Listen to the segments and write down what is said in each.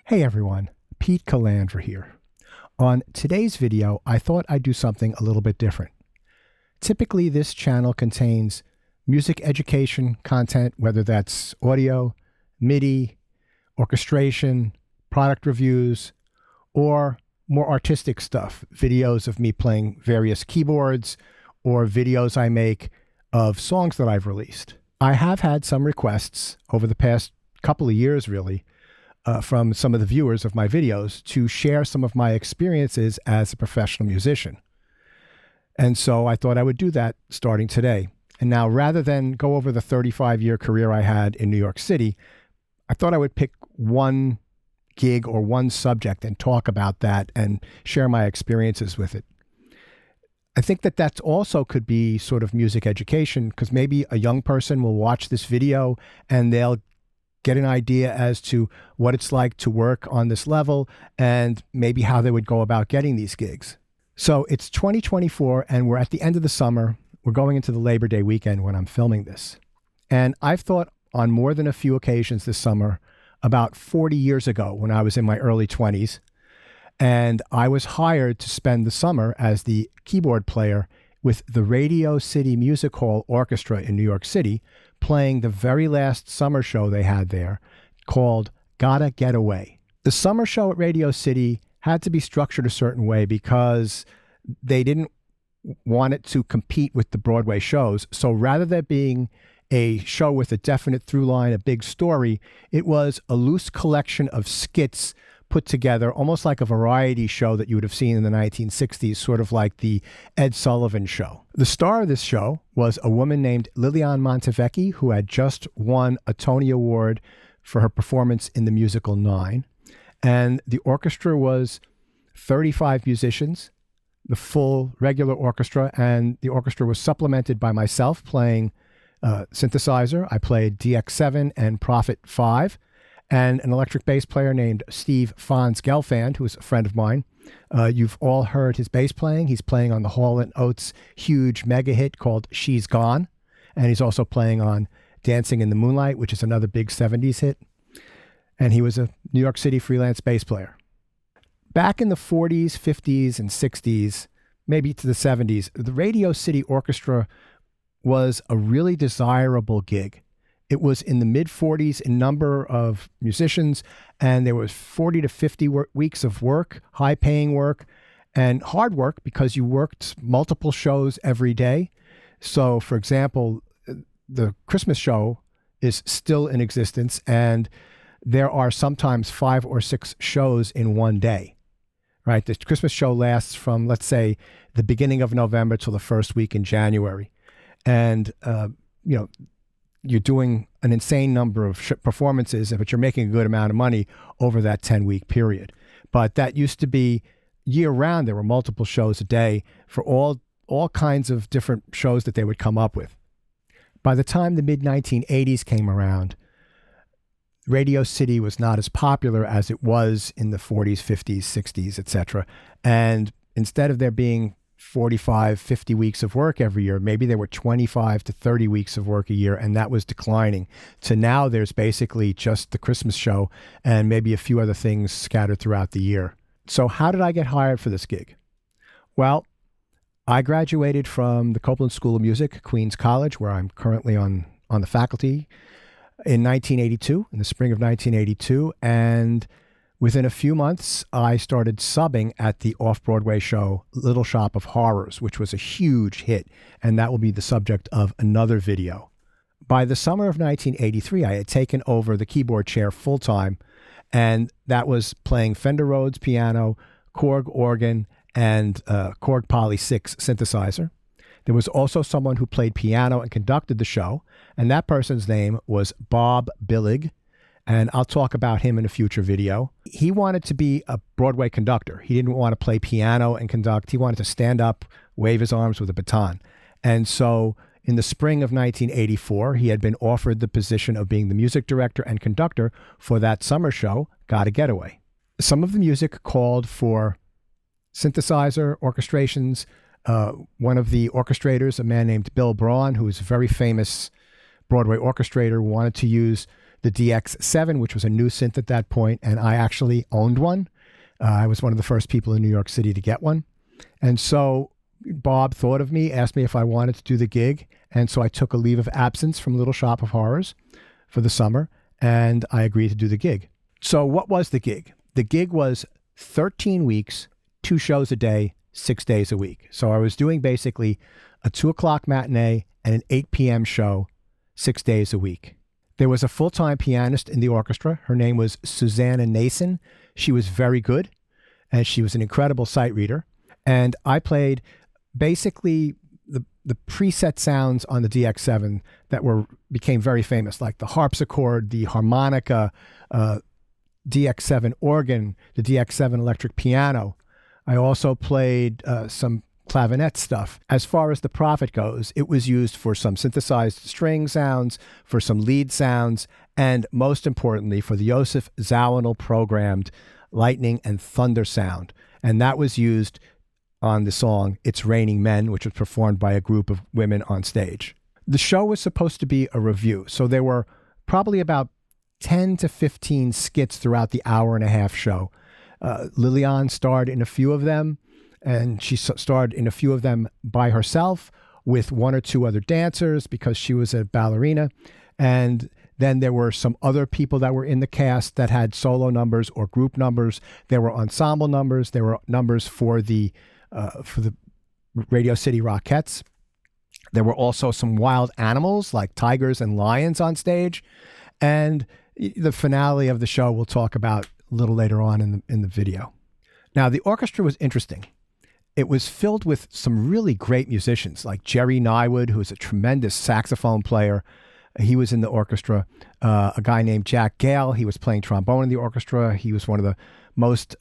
Hey everyone, Pete Calandra here. On today's video, I thought I'd do something a little bit different. Typically, this channel contains music education content, whether that's audio, MIDI, orchestration, product reviews, or more artistic stuff, videos of me playing various keyboards or videos I make of songs that I've released. I have had some requests over the past couple of years, really, from some of the viewers of my videos to share some of my experiences as a professional musician. And so I thought I would do that starting today. And now, rather than go over the 35-year career I had in New York City, I thought I would pick one gig or one subject and talk about that and share my experiences with it. I think that that also could be sort of music education, because maybe a young person will watch this video and they'll get an idea as to what it's like to work on this level and maybe how they would go about getting these gigs. So it's 2024 and we're at the end of the summer. We're going into the Labor Day weekend when I'm filming this. And I've thought on more than a few occasions this summer about 40 years ago when I was in my early 20s. And I was hired to spend the summer as the keyboard player with the Radio City Music Hall Orchestra in New York City, playing the very last summer show they had there called Gotta Get Away. The summer show at Radio City had to be structured a certain way because they didn't want it to compete with the Broadway shows. So rather than being a show with a definite through line, a big story, it was a loose collection of skits put together, almost like a variety show that you would have seen in the 1960s, sort of like the Ed Sullivan Show. The star of this show was a woman named Liliane Montevecchi, who had just won a Tony Award for her performance in the musical Nine. And the orchestra was 35 musicians, the full regular orchestra, and the orchestra was supplemented by myself playing synthesizer. I played DX7 and Prophet 5. And an electric bass player named Steve Fonz Gelfand, who is a friend of mine. You've all heard his bass playing. He's playing on the Hall & Oates huge mega hit called She's Gone. And he's also playing on Dancing in the Moonlight, which is another big 70s hit. And he was a New York City freelance bass player. Back in the 40s, 50s, and 60s, maybe to the 70s, the Radio City Orchestra was a really desirable gig. It was in the mid-40s in number of musicians, and there was 40 to 50 weeks of work, high-paying work, and hard work because you worked multiple shows every day. So, for example, the Christmas show is still in existence, and there are sometimes 5 or 6 shows in one day, right? The Christmas show lasts from, let's say, the beginning of November till the first week in January. And, you're doing an insane number of performances, but you're making a good amount of money over that 10-week period. But that used to be year-round. There were multiple shows a day for all kinds of different shows that they would come up with. By the time the mid-1980s came around, Radio City was not as popular as it was in the 40s, 50s, 60s, etc. And instead of there being 45, 50 weeks of work every year, maybe there were 25 to 30 weeks of work a year, and that was declining. To now there's basically just the Christmas show and maybe a few other things scattered throughout the year. So how did I get hired for this gig? Well, I graduated from the Copeland School of Music, Queens College, where I'm currently on the faculty, in 1982, in the spring of 1982, and within a few months, I started subbing at the off-Broadway show Little Shop of Horrors, which was a huge hit, and that will be the subject of another video. By the summer of 1983, I had taken over the keyboard chair full-time, and that was playing Fender Rhodes piano, Korg organ, and Korg Poly 6 synthesizer. There was also someone who played piano and conducted the show, and that person's name was Bob Billig, and I'll talk about him in a future video. He wanted to be a Broadway conductor. He didn't want to play piano and conduct. He wanted to stand up, wave his arms with a baton. And so in the spring of 1984, he had been offered the position of being the music director and conductor for that summer show, Gotta Get Away. Some of the music called for synthesizer orchestrations. One of the orchestrators, a man named Bill Braun, who is a very famous Broadway orchestrator, wanted to use the DX7, which was a new synth at that point, and I actually owned one. I was one of the first people in New York City to get one. And so Bob thought of me, asked me if I wanted to do the gig. And so I took a leave of absence from Little Shop of Horrors for the summer, and I agreed to do the gig. So what was the gig? The gig was 13 weeks, 2 shows a day, 6 days a week. So I was doing basically a 2 o'clock matinee and an 8 p.m. show 6 days a week. There was a full-time pianist in the orchestra. Her name was Susanna Nason. She was very good, and she was an incredible sight reader. And I played basically the preset sounds on the DX7 that became very famous, like the harpsichord, the harmonica, DX7 organ, the DX7 electric piano. I also played some clavinet stuff. As far as the Prophet goes, it was used for some synthesized string sounds, for some lead sounds, and most importantly, for the Josef Zawinul programmed lightning and thunder sound. And that was used on the song It's Raining Men, which was performed by a group of women on stage. The show was supposed to be a review, so there were probably about 10 to 15 skits throughout the hour-and-a-half show. Liliane starred in a few of them, and she starred in a few of them by herself with 1 or 2 other dancers because she was a ballerina. And then there were some other people that were in the cast that had solo numbers or group numbers. There were ensemble numbers. There were numbers for the Radio City Rockettes. There were also some wild animals like tigers and lions on stage. And the finale of the show we'll talk about a little later on in the video. Now, the orchestra was interesting. It was filled with some really great musicians like Jerry Nywood, who is a tremendous saxophone player. He was in the orchestra. A guy named Jack Gale, he was playing trombone in the orchestra. He was one of the most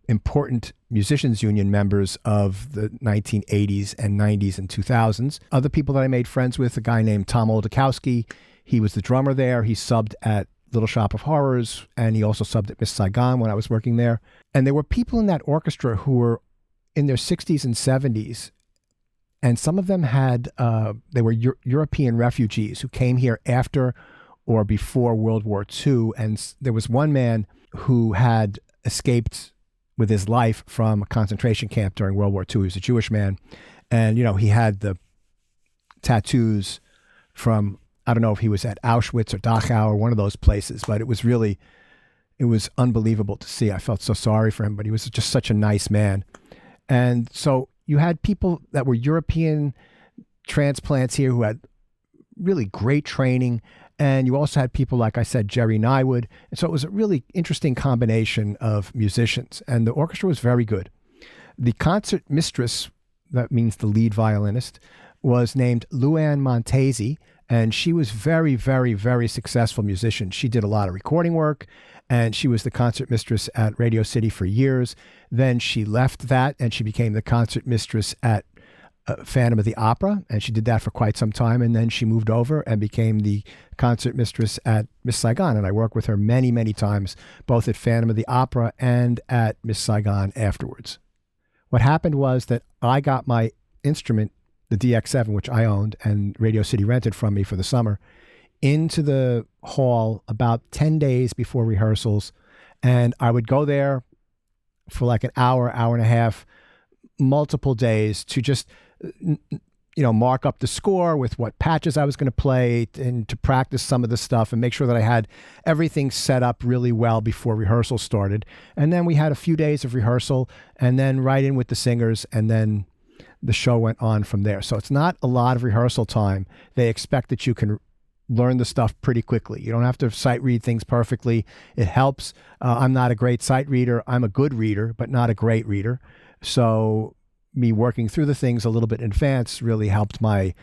important musicians union members of the 1980s and 90s and 2000s. Other people that I made friends with, a guy named Tom Oldakowski. He was the drummer there. He subbed at Little Shop of Horrors, and he also subbed at Miss Saigon when I was working there. And there were people in that orchestra who were in their 60s and 70s, and some of them they were European refugees who came here after or before World War II. And there was one man who had escaped with his life from a concentration camp during World War II. He was a Jewish man. And, he had the tattoos from, I don't know if he was at Auschwitz or Dachau or one of those places, but it was unbelievable to see. I felt so sorry for him, but he was just such a nice man. And so you had people that were European transplants here who had really great training. And you also had people, like I said, Jerry Nywood. And so it was a really interesting combination of musicians. And the orchestra was very good. The concert mistress, that means the lead violinist, was named Luann Montesi. And she was very, very, very successful musician. She did a lot of recording work, and she was the concert mistress at Radio City for years. Then she left that, and she became the concert mistress at Phantom of the Opera, and she did that for quite some time. And then she moved over and became the concert mistress at Miss Saigon. And I worked with her many, many times, both at Phantom of the Opera and at Miss Saigon afterwards. What happened was that I got my instrument, the DX7, which I owned and Radio City rented from me for the summer, into the hall about 10 days before rehearsals. And I would go there for like an hour, hour and a half, multiple days to just, mark up the score with what patches I was going to play and to practice some of the stuff and make sure that I had everything set up really well before rehearsal started. And then we had a few days of rehearsal and then right in with the singers, and then the show went on from there. So it's not a lot of rehearsal time. They expect that you can learn the stuff pretty quickly. You don't have to sight read things perfectly. It helps. I'm not a great sight reader. I'm a good reader, but not a great reader. So me working through the things a little bit in advance really helped my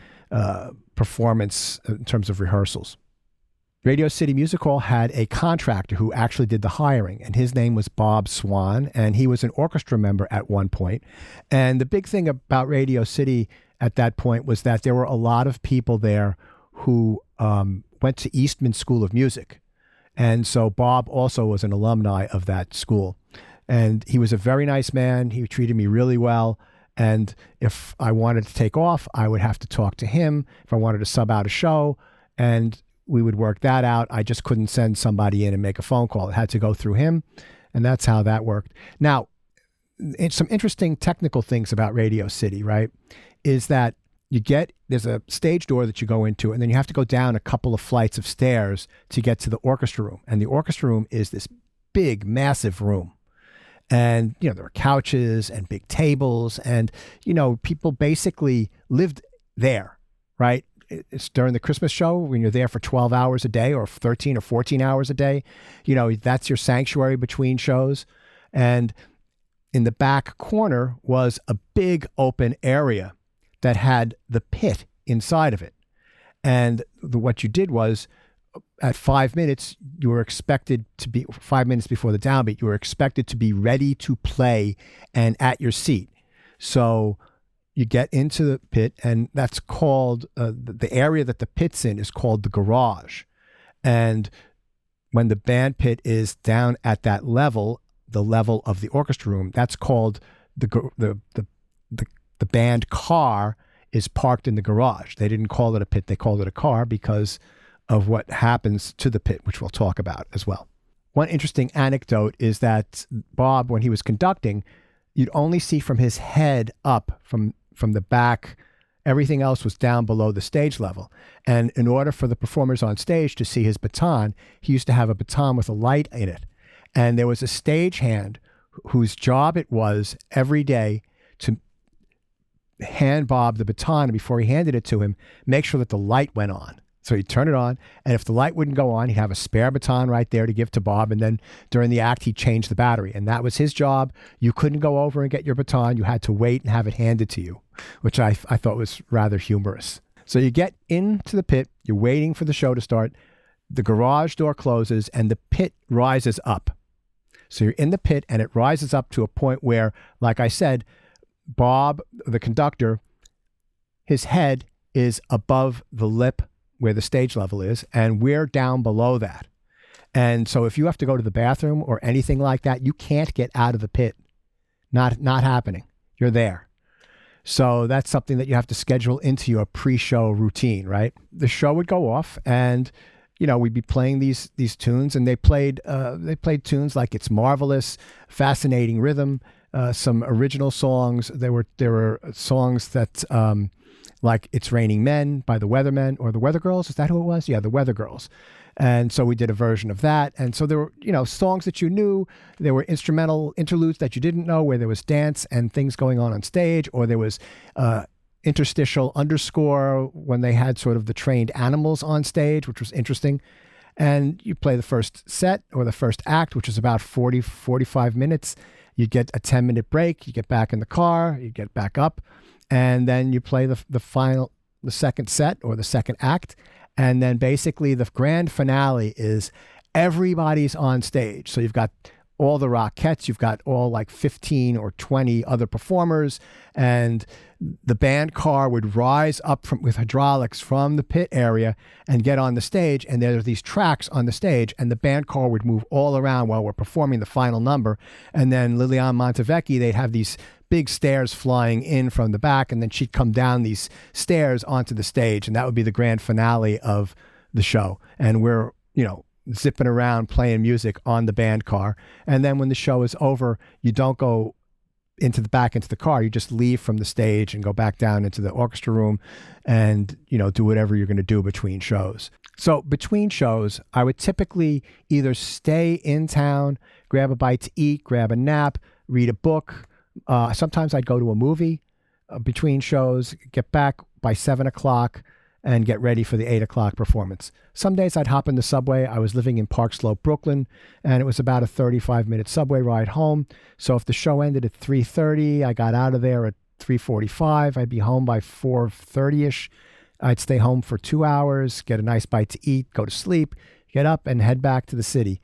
performance in terms of rehearsals. Radio City Music Hall had a contractor who actually did the hiring, and his name was Bob Swan, and he was an orchestra member at one point. And the big thing about Radio City at that point was that there were a lot of people there who went to Eastman School of Music. And so Bob also was an alumni of that school. And he was a very nice man. He treated me really well. And if I wanted to take off, I would have to talk to him. If I wanted to sub out a show, and we would work that out. I just couldn't send somebody in and make a phone call. It had to go through him, and that's how that worked. Now, it's some interesting technical things about Radio City, right? Is that there's a stage door that you go into, and then you have to go down a couple of flights of stairs to get to the orchestra room. And the orchestra room is this big, massive room. And, there were couches and big tables, and, people basically lived there, right? It's during the Christmas show when you're there for 12 hours a day or 13 or 14 hours a day. That's your sanctuary between shows. And in the back corner was a big open area that had the pit inside of it. And what you did was at 5 minutes, you were expected to be 5 minutes before the downbeat, you were expected to be ready to play and at your seat. So you get into the pit, and that's called, the area that the pit's in is called the garage. And when the band pit is down at that level, the level of the orchestra room, that's called the band car is parked in the garage. They didn't call it a pit, they called it a car because of what happens to the pit, which we'll talk about as well. One interesting anecdote is that Bob, when he was conducting, you'd only see from his head up from the back. Everything else was down below the stage level. And in order for the performers on stage to see his baton, he used to have a baton with a light in it. And there was a stagehand whose job it was every day to hand Bob the baton, and before he handed it to him, make sure that the light went on. So he'd turn it on, and if the light wouldn't go on, he'd have a spare baton right there to give to Bob, and then during the act, he'd change the battery. And that was his job. You couldn't go over and get your baton. You had to wait and have it handed to you, which I thought was rather humorous. So you get into the pit, you're waiting for the show to start, the garage door closes, and the pit rises up. So you're in the pit, and it rises up to a point where, like I said, Bob, the conductor, his head is above the lip where the stage level is, and we're down below that. And so if you have to go to the bathroom or anything like that, you can't get out of the pit. Not happening. You're there. So that's something that you have to schedule into your pre-show routine, right? The show would go off, and we'd be playing these tunes, and they played tunes like It's Marvelous, Fascinating Rhythm, some original songs. There were songs that like It's Raining Men by the Weathermen, or the Weather Girls. Is that who it was? Yeah, the Weather Girls. And so we did a version of that. And so there were, songs that you knew. There were instrumental interludes that you didn't know, where there was dance and things going on stage, or there was interstitial underscore when they had sort of the trained animals on stage, which was interesting. And you play the first set or the first act, which is about 45 minutes. You get a 10-minute break. You get back in the car. You get back up. And then you play the second set or the second act. And then basically the grand finale is everybody's on stage. So you've got all the Rockettes, you've got all like 15 or 20 other performers, and the band car would rise up with hydraulics from the pit area and get on the stage, and there are these tracks on the stage, and the band car would move all around while we're performing the final number. And then Liliane Montevecchi, they'd have these big stairs flying in from the back, and then she'd come down these stairs onto the stage, and that would be the grand finale of the show. And we're, zipping around playing music on the band car. And then when the show is over, you don't go into the car. You just leave from the stage and go back down into the orchestra room and, do whatever you're going to do between shows. So between shows, I would typically either stay in town, grab a bite to eat, grab a nap, read a book. Sometimes I'd go to a movie between shows, get back by 7:00 and get ready for the 8:00 performance. Some days I'd hop in the subway. I was living in Park Slope, Brooklyn, and it was about a 35-minute subway ride home. So if the show ended at 3:30, I got out of there at 3:45. I'd be home by 4:30-ish. I'd stay home for 2 hours, get a nice bite to eat, go to sleep, get up and head back to the city.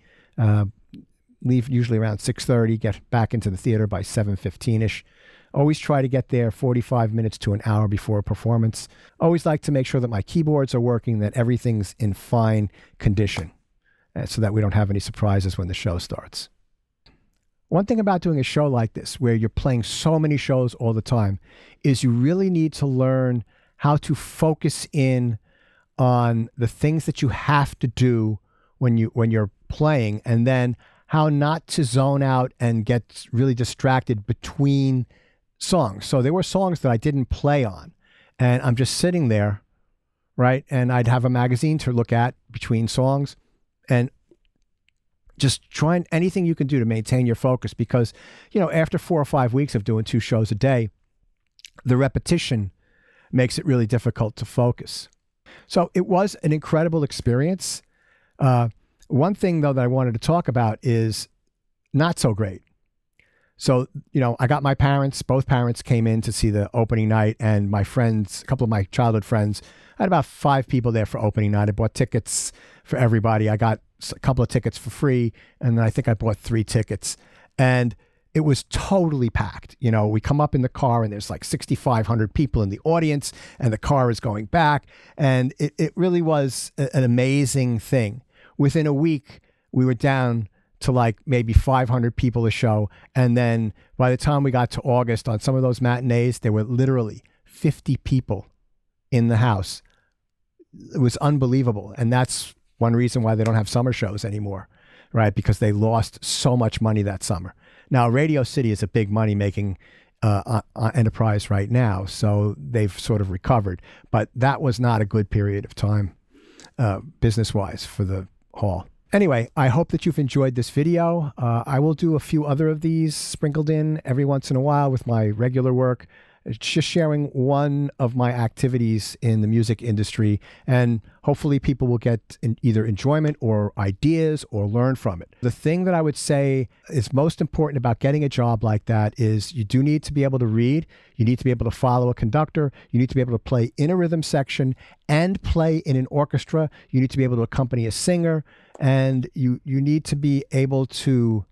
Leave usually around 6:30, get back into the theater by 7:15-ish. Always try to get there 45 minutes to an hour before a performance. Always like to make sure that my keyboards are working, that everything's in fine condition, so that we don't have any surprises when the show starts. One thing about doing a show like this, where you're playing so many shows all the time, is you really need to learn how to focus in on the things that you have to do when you're playing, and then how not to zone out and get really distracted between songs. So there were songs that I didn't play on, and I'm just sitting there, right? And I'd have a magazine to look at between songs, and just trying anything you can do to maintain your focus, because, after 4 or 5 weeks of doing 2 shows a day, the repetition makes it really difficult to focus. So it was an incredible experience. One thing, though, that I wanted to talk about is not so great. So, I got my parents, both parents came in to see the opening night, and my friends, a couple of my childhood friends. I had about 5 people there for opening night. I bought tickets for everybody. I got a couple of tickets for free, and then I think I bought 3 tickets. And it was totally packed. We come up in the car and there's like 6,500 people in the audience, and the car is going back. And it really was an amazing thing. Within a week, we were down to like maybe 500 people a show. And then by the time we got to August, on some of those matinees, there were literally 50 people in the house. It was unbelievable. And that's one reason why they don't have summer shows anymore, right? Because they lost so much money that summer. Now, Radio City is a big money-making enterprise right now, so they've sort of recovered. But that was not a good period of time, business-wise, for the hall. Anyway, I hope that you've enjoyed this video. I will do a few other of these sprinkled in every once in a while with my regular work. It's just sharing one of my activities in the music industry, and hopefully people will get either enjoyment or ideas or learn from it. The thing that I would say is most important about getting a job like that is you do need to be able to read. You need to be able to follow a conductor. You need to be able to play in a rhythm section and play in an orchestra. You need to be able to accompany a singer, and you need to be able to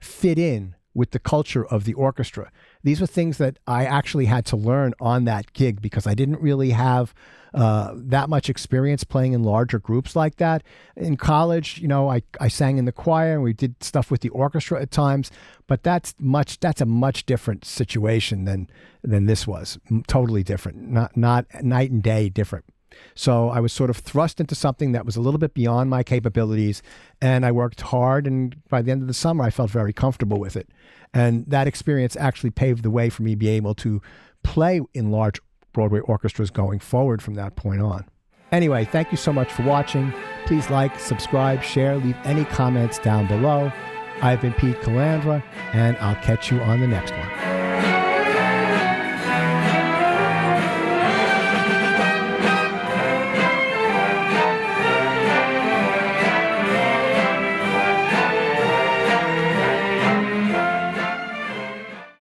fit in with the culture of the orchestra. These were things that I actually had to learn on that gig, because I didn't really have that much experience playing in larger groups like that. In college, I sang in the choir and we did stuff with the orchestra at times, but that's a much different situation than this was. Totally different, not night and day different. So I was sort of thrust into something that was a little bit beyond my capabilities, and I worked hard, and by the end of the summer, I felt very comfortable with it. And that experience actually paved the way for me to be able to play in large Broadway orchestras going forward from that point on. Anyway, thank you so much for watching. Please like, subscribe, share, leave any comments down below. I've been Pete Calandra, and I'll catch you on the next one.